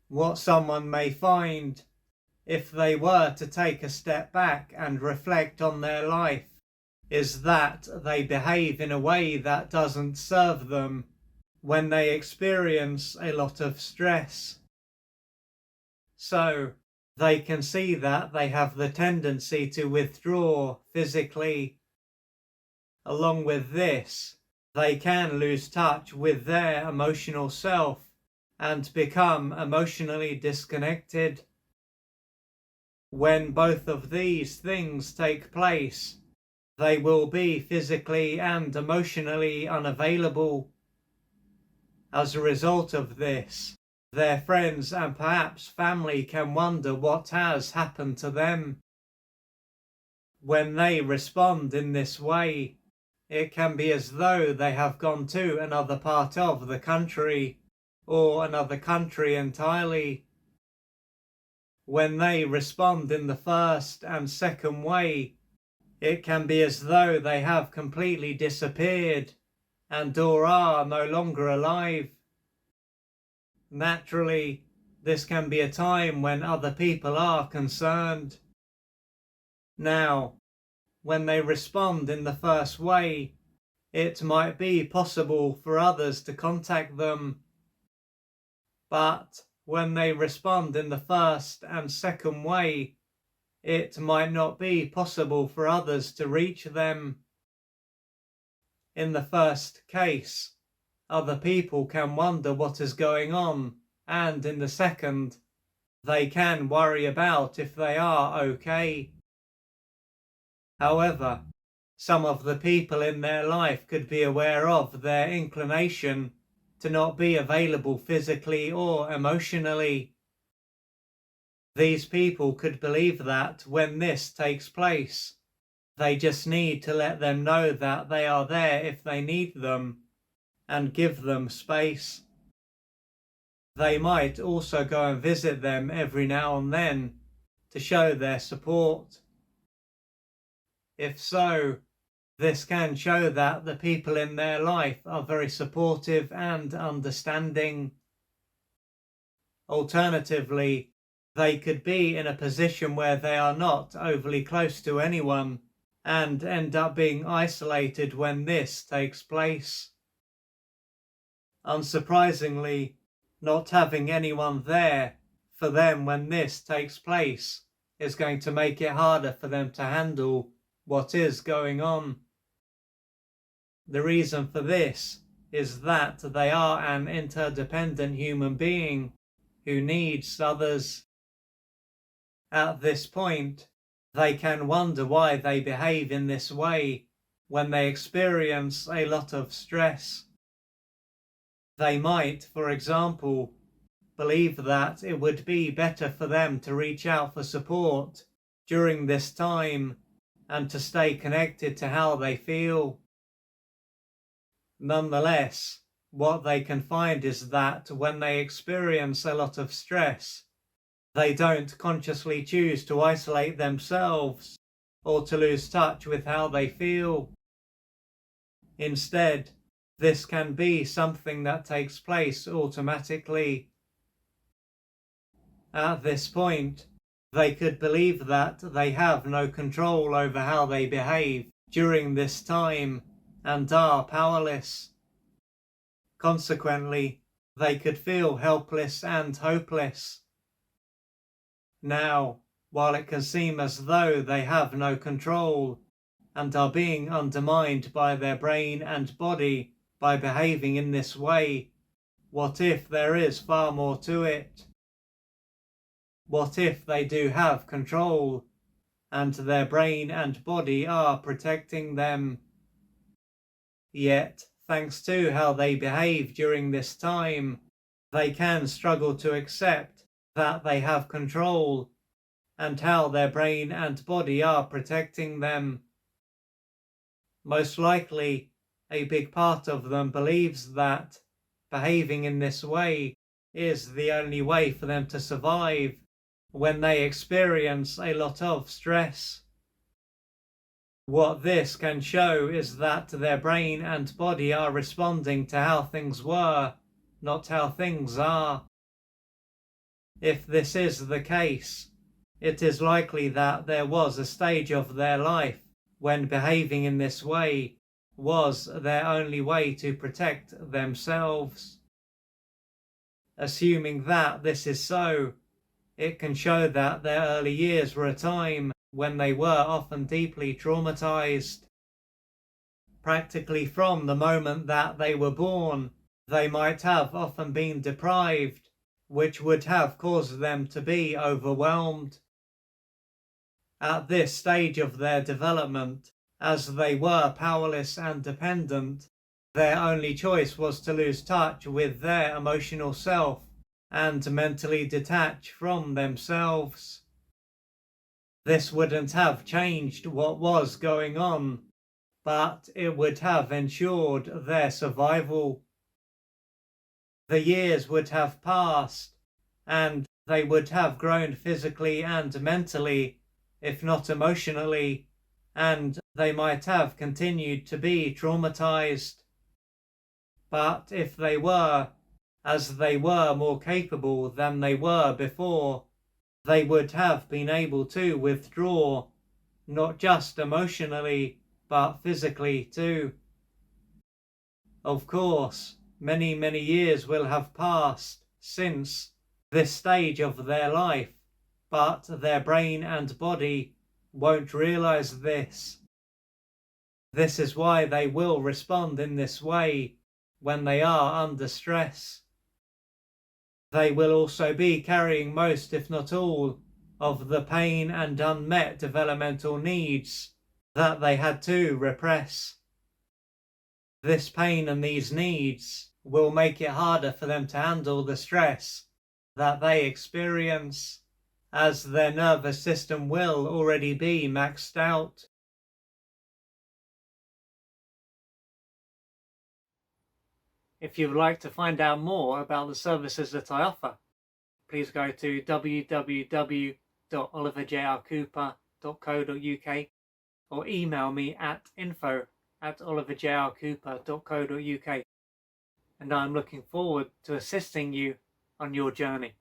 What someone may find if they were to take a step back and reflect on their life is that they behave in a way that doesn't serve them when they experience a lot of stress. So they can see that they have the tendency to withdraw physically. Along with this, they can lose touch with their emotional self and become emotionally disconnected. When both of these things take place, they will be physically and emotionally unavailable. As a result of this, their friends and perhaps family can wonder what has happened to them. When they respond in this way, it can be as though they have gone to another part of the country or another country entirely. When they respond in the first and second way, it can be as though they have completely disappeared and or are no longer alive. Naturally, this can be a time when other people are concerned. Now, when they respond in the first way, it might be possible for others to contact them. But when they respond in the first and second way, it might not be possible for others to reach them. In the first case, other people can wonder what is going on, and in the second, they can worry about if they are okay. However, some of the people in their life could be aware of their inclination to not be available physically or emotionally. These people could believe that when this takes place, they just need to let them know that they are there if they need them and give them space. They might also go and visit them every now and then to show their support. If so, this can show that the people in their life are very supportive and understanding. Alternatively, they could be in a position where they are not overly close to anyone and end up being isolated when this takes place. Unsurprisingly, not having anyone there for them when this takes place is going to make it harder for them to handle what is going on. The reason for this is that they are an interdependent human being who needs others. At this point, they can wonder why they behave in this way when they experience a lot of stress. They might, for example, believe that it would be better for them to reach out for support during this time and to stay connected to how they feel. Nonetheless, what they can find is that when they experience a lot of stress, they don't consciously choose to isolate themselves or to lose touch with how they feel. Instead, this can be something that takes place automatically. At this point, they could believe that they have no control over how they behave during this time and are powerless. Consequently, they could feel helpless and hopeless. Now, while it can seem as though they have no control and are being undermined by their brain and body by behaving in this way, what if there is far more to it? What if they do have control and their brain and body are protecting them? Yet, thanks to how they behave during this time, they can struggle to accept that they have control and how their brain and body are protecting them. Most likely, a big part of them believes that behaving in this way is the only way for them to survive when they experience a lot of stress. What this can show is that their brain and body are responding to how things were, not how things are. If this is the case, it is likely that there was a stage of their life when behaving in this way was their only way to protect themselves. Assuming that this is so, it can show that their early years were a time when they were often deeply traumatized. Practically from the moment that they were born, they might have often been deprived, which would have caused them to be overwhelmed. At this stage of their development, as they were powerless and dependent, their only choice was to lose touch with their emotional self and mentally detach from themselves. This wouldn't have changed what was going on, but it would have ensured their survival. The years would have passed, and they would have grown physically and mentally, if not emotionally, and they might have continued to be traumatized. But if they were, as they were more capable than they were before, they would have been able to withdraw, not just emotionally, but physically too. Of course, many, many years will have passed since this stage of their life, but their brain and body won't realize this. This is why they will respond in this way when they are under stress. They will also be carrying most, if not all, of the pain and unmet developmental needs that they had to repress. This pain and these needs will make it harder for them to handle the stress that they experience, as their nervous system will already be maxed out. If you would like to find out more about the services that I offer, please go to www.oliverjrcooper.co.uk or email me at info@oliverjrcooper.co.uk, and I'm looking forward to assisting you on your journey.